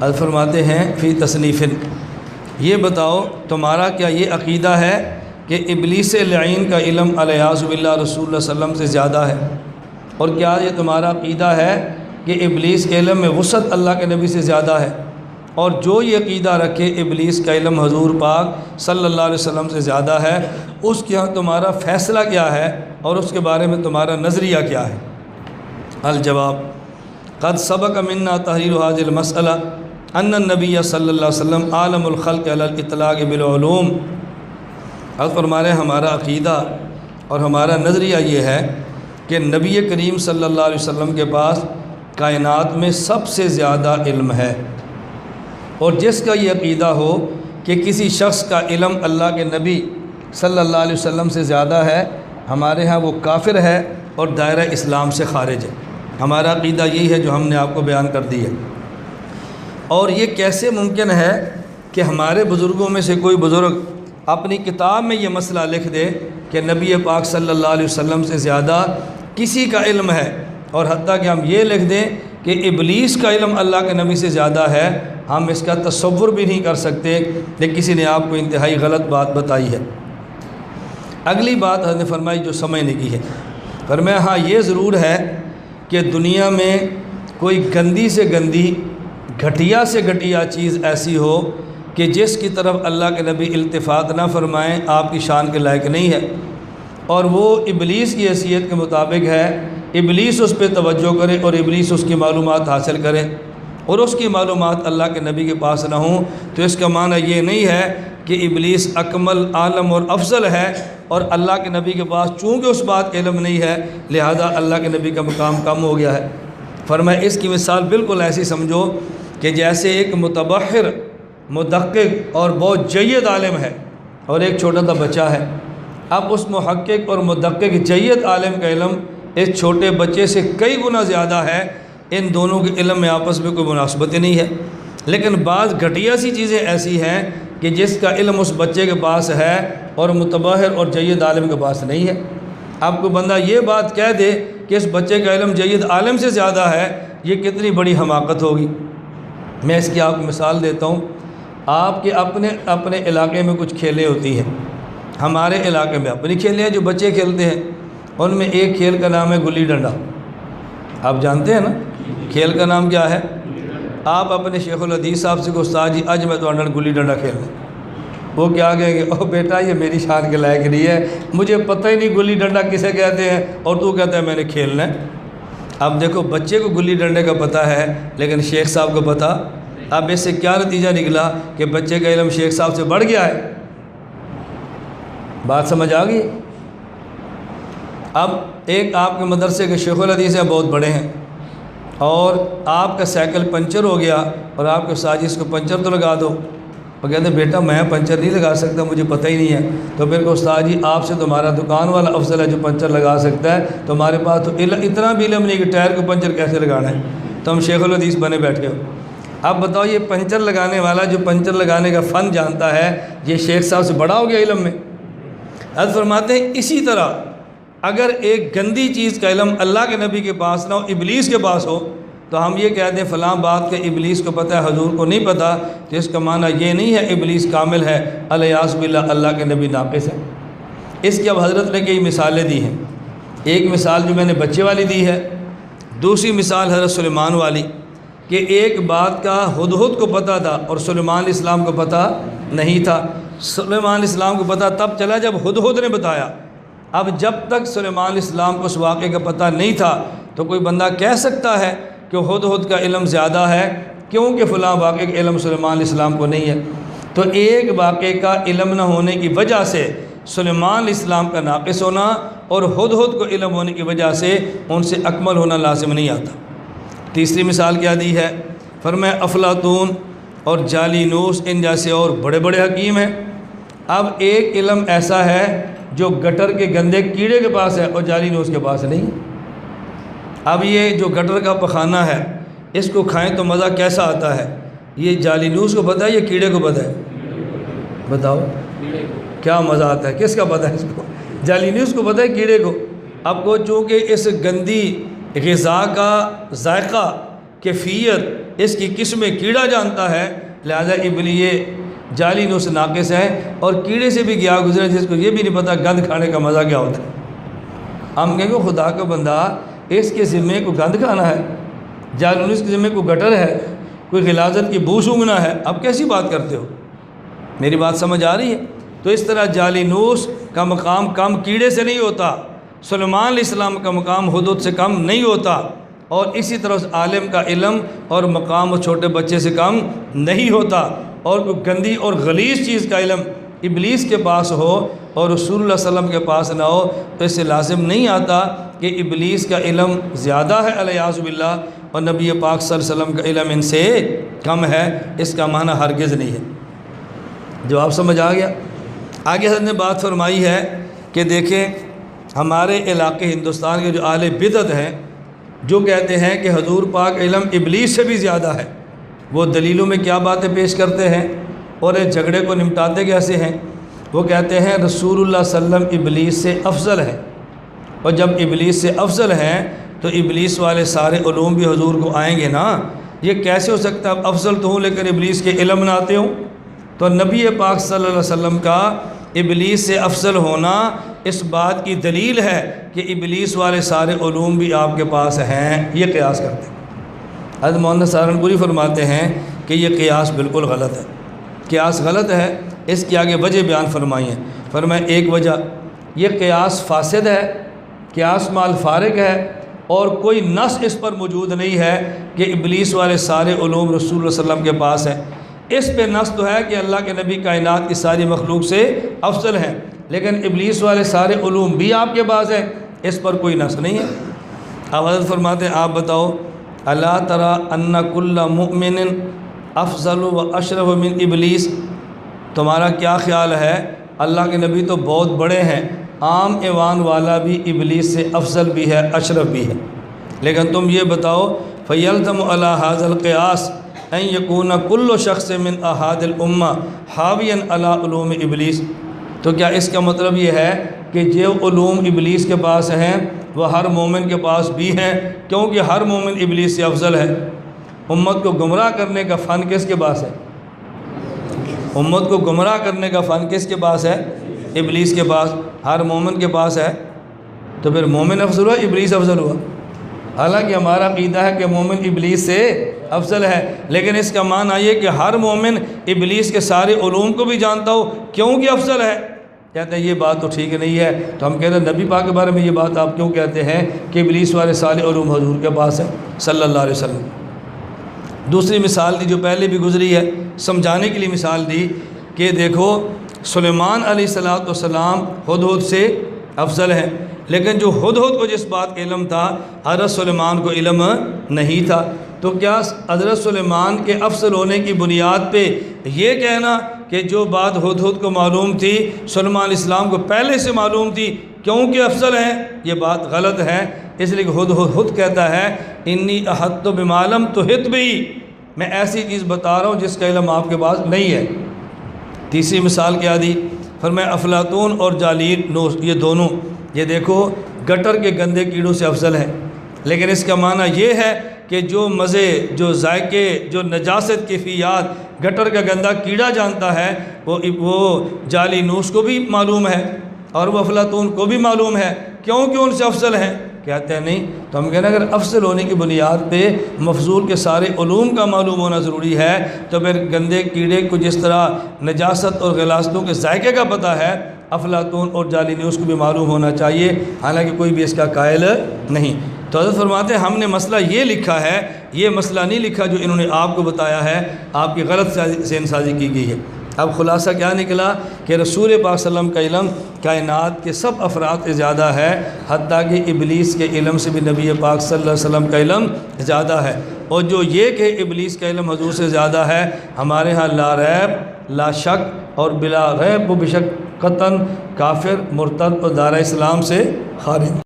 حضرت فرماتے ہیں فی تصنیف، یہ بتاؤ تمہارا کیا یہ عقیدہ ہے کہ ابلیس لعین کا علم الیاذ باللہ رسول اللہ صلی اللہ علیہ وسلم سے زیادہ ہے؟ اور کیا یہ تمہارا عقیدہ ہے کہ ابلیس کے علم میں وسعت اللہ کے نبی سے زیادہ ہے؟ اور جو یہ عقیدہ رکھے ابلیس کا علم حضور پاک صلی اللہ علیہ وسلم سے زیادہ ہے، اس کے یہاں تمہارا فیصلہ کیا ہے اور اس کے بارے میں تمہارا نظریہ کیا ہے؟ الجواب: قد سبق منا تحریر هذه المسألة ان النبی صلی اللہ علیہ وسلم عالم الخلق علی الاطلاق بالعلوم۔ حضرت فرمانے ہمارا عقیدہ اور ہمارا نظریہ یہ ہے کہ نبی کریم صلی اللہ علیہ وسلم کے پاس کائنات میں سب سے زیادہ علم ہے، اور جس کا یہ عقیدہ ہو کہ کسی شخص کا علم اللہ کے نبی صلی اللہ علیہ وسلم سے زیادہ ہے، ہمارے ہاں وہ کافر ہے اور دائرہ اسلام سے خارج ہے۔ ہمارا عقیدہ یہی ہے جو ہم نے آپ کو بیان کر دی ہے۔ اور یہ کیسے ممکن ہے کہ ہمارے بزرگوں میں سے کوئی بزرگ اپنی کتاب میں یہ مسئلہ لکھ دے کہ نبی پاک صلی اللہ علیہ وسلم سے زیادہ کسی کا علم ہے، اور حتیٰ کہ ہم یہ لکھ دیں کہ ابلیس کا علم اللہ کے نبی سے زیادہ ہے؟ ہم اس کا تصور بھی نہیں کر سکتے کہ کسی نے آپ کو انتہائی غلط بات بتائی ہے۔ اگلی بات حضرت نے فرمائی جو سمجھنے کی ہے، فرمایا ہاں یہ ضرور ہے کہ دنیا میں کوئی گندی سے گندی، گھٹیا سے گھٹیا چیز ایسی ہو کہ جس کی طرف اللہ کے نبی التفات نہ فرمائیں، آپ کی شان کے لائق نہیں ہے، اور وہ ابلیس کی حیثیت کے مطابق ہے، ابلیس اس پہ توجہ کرے اور ابلیس اس کی معلومات حاصل کرے، اور اس کی معلومات اللہ کے نبی کے پاس نہ ہوں، تو اس کا معنی یہ نہیں ہے کہ ابلیس اکمل، عالم اور افضل ہے، اور اللہ کے نبی کے پاس چونکہ اس بات کا علم نہیں ہے لہذا اللہ کے نبی کا مقام کم ہو گیا ہے۔ فرمایا اس کی مثال بالکل ایسی سمجھو کہ جیسے ایک متبحر، مدقق اور بہت جید عالم ہے، اور ایک چھوٹا سا بچہ ہے۔ اب اس محقق اور مدقق جید عالم کا علم اس چھوٹے بچے سے کئی گنا زیادہ ہے، ان دونوں کے علم میں آپس میں کوئی مناسبت ہی نہیں ہے، لیکن بعض گھٹیا سی چیزیں ایسی ہیں کہ جس کا علم اس بچے کے پاس ہے اور متبحر اور جید عالم کے پاس نہیں ہے۔ اب کوئی بندہ یہ بات کہہ دے کہ اس بچے کا علم جید عالم سے زیادہ ہے، یہ کتنی بڑی حماقت ہوگی۔ میں اس کی آپ کو مثال دیتا ہوں۔ آپ کے اپنے علاقے میں کچھ کھیلیں ہوتی ہیں، ہمارے علاقے میں اپنی کھیلیں ہیں جو بچے کھیلتے ہیں، ان میں ایک کھیل کا نام ہے گلی ڈنڈا۔ آپ جانتے ہیں نا کھیل کا نام کیا ہے؟ آپ اپنے شیخ الحدیث صاحب سے کہ استاد جی اج میں تو گلی ڈنڈا کھیلنا، وہ کیا کہیں گے؟ او بیٹا یہ میری شان کے لائق نہیں ہے، مجھے پتہ ہی نہیں گلی ڈنڈا کسے کہتے ہیں، اور تو کہتا ہے میں نے کھیلنا ہے۔ اب دیکھو بچے کو گلی ڈنڈے کا پتہ ہے لیکن شیخ صاحب کو پتہ، اب اس سے کیا نتیجہ نکلا کہ بچے کا علم شیخ صاحب سے بڑھ گیا ہے۔ بات سمجھ آ گئی؟ اب ایک آپ کے مدرسے کے شیخ الحدیث ہیں، بہت بڑے ہیں، اور آپ کا سائیکل پنچر ہو گیا اور آپ کے استاد جی اس کو پنچر تو لگا دو، وہ کہتے ہیں بیٹا میں پنچر نہیں لگا سکتا، مجھے پتہ ہی نہیں ہے۔ تو پھر کہ استاد جی آپ سے تمہارا دکان والا افضل ہے جو پنچر لگا سکتا ہے، تمہارے پاس تو اتنا بھی علم نہیں کہ ٹائر کو پنچر کیسے لگانا ہے، تو ہم شیخ الحدیث بنے بیٹھے ہو۔ اب بتاؤ یہ پنچر لگانے والا جو پنچر لگانے کا فن جانتا ہے، یہ شیخ صاحب سے بڑا ہو گیا علم میں؟ حضرت فرماتے ہیں اسی طرح اگر ایک گندی چیز کا علم اللہ کے نبی کے پاس نہ ہو، ابلیس کے پاس ہو، تو ہم یہ کہتے ہیں فلاں بات کہ ابلیس کو پتہ ہے حضور کو نہیں پتہ، تو اس کا معنی یہ نہیں ہے ابلیس کامل ہے، الیاذ باللہ اللہ کے نبی ناقص ہے۔ اس کی اب حضرت نے کئی مثالیں دی ہیں۔ ایک مثال جو میں نے بچے والی دی ہے، دوسری مثال حضرت سلیمان والی کہ ایک بات کا ہدہد کو پتہ تھا اور سلیمان علیہ السلام کو پتہ نہیں تھا۔ سلیمان علیہ السلام کو پتہ تب چلا جب ہدہد نے بتایا۔ اب جب تک سلیمان علیہ السلام کو اس واقعے کا پتہ نہیں تھا تو کوئی بندہ کہہ سکتا ہے کہ ہدہد کا علم زیادہ ہے کیونکہ فلاں واقعے کا علم سلیمان علیہ السلام کو نہیں ہے۔ تو ایک واقعے کا علم نہ ہونے کی وجہ سے سلیمان علیہ السلام کا ناقص ہونا اور ہدہد کو علم ہونے کی وجہ سے ان سے اکمل ہونا لازم نہیں آتا۔ تیسری مثال کیا دی ہے؟ فرمایا افلاطون اور جالینوس ان جیسے اور بڑے بڑے حکیم ہیں۔ اب ایک علم ایسا ہے جو گٹر کے گندے کیڑے کے پاس ہے اور جالینوس کے پاس نہیں ہے۔ اب یہ جو گٹر کا پخانہ ہے اس کو کھائیں تو مزہ کیسا آتا ہے، یہ جالینوس کو پتہ ہے یہ کیڑے کو پتہ ہے؟ بتاؤ کیا مزہ آتا ہے، کس کا پتہ ہے اس کو؟ جالینوس کو پتہ ہے کیڑے کو۔ اب کو چونکہ اس گندی غذا کا ذائقہ کیفیت، اس کی قسم کیڑا جانتا ہے، لہذا یہ جعلی نوس ناقص ہے، اور کیڑے سے بھی گیا گزرا جس کو یہ بھی نہیں پتہ گند کھانے کا مزہ کیا ہوتا ہے۔ ہم کہیں گے خدا کا بندہ، اس کے ذمے کو گند کھانا ہے، جالونس کے ذمے کو گٹر ہے، کوئی غلاظت کی بو سونگھنا ہے، اب کیسی بات کرتے ہو؟ میری بات سمجھ آ رہی ہے؟ تو اس طرح جعلی نوس کا مقام کم کیڑے سے نہیں ہوتا، سلیمان علیہ السلام کا مقام ہدہد سے کم نہیں ہوتا، اور اسی طرح عالم کا علم اور مقام اس چھوٹے بچے سے کم نہیں ہوتا، اور کوئی گندی اور غلیظ چیز کا علم ابلیس کے پاس ہو اور رسول اللہ صلی اللہ علیہ وسلم کے پاس نہ ہو تو اس سے لازم نہیں آتا کہ ابلیس کا علم زیادہ ہے علیہ باللہ اور نبی پاک صلی اللہ علیہ وسلم کا علم ان سے کم ہے، اس کا معنی ہرگز نہیں ہے۔ جواب سمجھ آ گیا؟ آگے حضرت نے بات فرمائی ہے کہ دیکھیں ہمارے علاقے ہندوستان کے جو اہل بدعت ہیں، جو کہتے ہیں کہ حضور پاک علم ابلیس سے بھی زیادہ ہے، وہ دلیلوں میں کیا باتیں پیش کرتے ہیں اور اس جھگڑے کو نمٹاتے کیسے ہیں؟ وہ کہتے ہیں رسول اللہ صلی اللہ علیہ وسلم ابلیس سے افضل ہے، اور جب ابلیس سے افضل ہیں تو ابلیس والے سارے علوم بھی حضور کو آئیں گے نا، یہ کیسے ہو سکتا ہے؟ افضل تو ہوں لیکن ابلیس کے علم نہ آتے ہوں؟ تو نبی پاک صلی اللہ علیہ وسلم کا ابلیس سے افضل ہونا اس بات کی دلیل ہے کہ ابلیس والے سارے علوم بھی آپ کے پاس ہیں، یہ قیاس کرتے ہیں۔ حضرت مولانا سہارنپوری فرماتے ہیں کہ یہ قیاس بالکل غلط ہے، قیاس غلط ہے، اس کی آگے وجہ بیان فرمائی ہے۔ فرمایا ایک وجہ یہ قیاس فاسد ہے، قیاس مال فارغ ہے، اور کوئی نص اس پر موجود نہیں ہے کہ ابلیس والے سارے علوم رسول اللہ صلی اللہ علیہ وسلم کے پاس ہیں۔ اس پہ نص تو ہے کہ اللہ کے نبی کائنات کی ساری مخلوق سے افضل ہیں، لیکن ابلیس والے سارے علوم بھی آپ کے پاس ہیں، اس پر کوئی نص نہیں ہے۔ اب حضرت فرماتے ہیں آپ بتاؤ اللہ ترى ان کل مؤمن افضل و اشرف من ابلیس، تمہارا کیا خیال ہے؟ اللہ کے نبی تو بہت بڑے ہیں، عام ایوان والا بھی ابلیس سے افضل بھی ہے، اشرف بھی ہے، لیکن تم یہ بتاؤ فیلزم علی ھذا القیاس ان یکون کل شخص من احاد الامہ حاویا علی علوم ابلیس، تو کیا اس کا مطلب یہ ہے کہ جو علوم ابلیس کے پاس ہیں وہ ہر مومن کے پاس بھی ہیں؟ کیونکہ ہر مومن ابلیس سے افضل ہے۔ امت کو گمراہ کرنے کا فن کس کے پاس ہے؟ امت کو گمراہ کرنے کا فن کس کے پاس ہے؟ ابلیس کے پاس، ہر مومن کے پاس ہے، تو پھر مومن افضل ہوا، ابلیس افضل ہوا؟ حالانکہ ہمارا عقیدہ ہے کہ مومن ابلیس سے افضل ہے، لیکن اس کا معنی یہ کہ ہر مومن ابلیس کے سارے علوم کو بھی جانتا ہو کیونکہ افضل ہے۔ کہتے ہیں یہ بات تو ٹھیک نہیں ہے، تو ہم کہتے ہیں نبی پاک کے بارے میں یہ بات آپ کیوں کہتے ہیں کہ ابلیس والے سارے علوم حضور کے پاس ہیں صلی اللہ علیہ وسلم؟ دوسری مثال دی جو پہلے بھی گزری ہے، سمجھانے کے لیے مثال دی کہ دیکھو سلیمان علیہ السلام ہدہد سے افضل ہے، لیکن جو ہدہد کو جس بات کا علم تھا حضرت سلیمان کو علم نہیں تھا، تو کیا حضرت سلیمان کے افضل ہونے کی بنیاد پہ یہ کہنا کہ جو بات ہدہد کو معلوم تھی سلیمان علیہ السلام کو پہلے سے معلوم تھی کیونکہ افضل ہیں، یہ بات غلط ہے۔ اس لیے کہ ہدہد کہتا ہے انی احطت بما لم تحط بہ، میں ایسی چیز بتا رہا ہوں جس کا علم آپ کے پاس نہیں ہے۔ تیسری مثال کیا دی؟ فرمایا افلاطون اور جعلی نوس یہ دونوں، یہ دیکھو گٹر کے گندے کیڑوں سے افضل ہیں، لیکن اس کا معنی یہ ہے کہ جو مزے، جو ذائقے، جو نجاست کیفیات گٹر کا گندا کیڑا جانتا ہے وہ جعلی نوس کو بھی معلوم ہے اور وہ افلاطون کو بھی معلوم ہے، کیونکہ ان سے افضل ہیں۔ کہتے ہیں نہیں، تو ہم کہتے ہیں اگر افضل ہونے کی بنیاد پہ مفضول کے سارے علوم کا معلوم ہونا ضروری ہے تو پھر گندے کیڑے کو جس طرح نجاست اور غلاظتوں کے ذائقے کا پتہ ہے افلاطون اور جعلی نوس کو بھی معلوم ہونا چاہیے، حالانکہ کوئی بھی اس کا قائل نہیں۔ تو حضرت فرماتے ہیں ہم نے مسئلہ یہ لکھا ہے، یہ مسئلہ نہیں لکھا جو انہوں نے آپ کو بتایا ہے، آپ کی غلط ذہن سازی کی گئی ہے۔ اب خلاصہ کیا نکلا کہ رسول پاک صلی اللہ علیہ وسلم کا علم کائنات کے سب افراد سے زیادہ ہے، حتیٰ کہ ابلیس کے علم سے بھی نبی پاک صلی اللہ علیہ وسلم کا علم زیادہ ہے، اور جو یہ کہ ابلیس کا علم حضور سے زیادہ ہے ہمارے ہاں لا ریب، لا شک اور بلا ریب و بشک قطعاً کافر، مرتد اور دائرہ اسلام سے خارج۔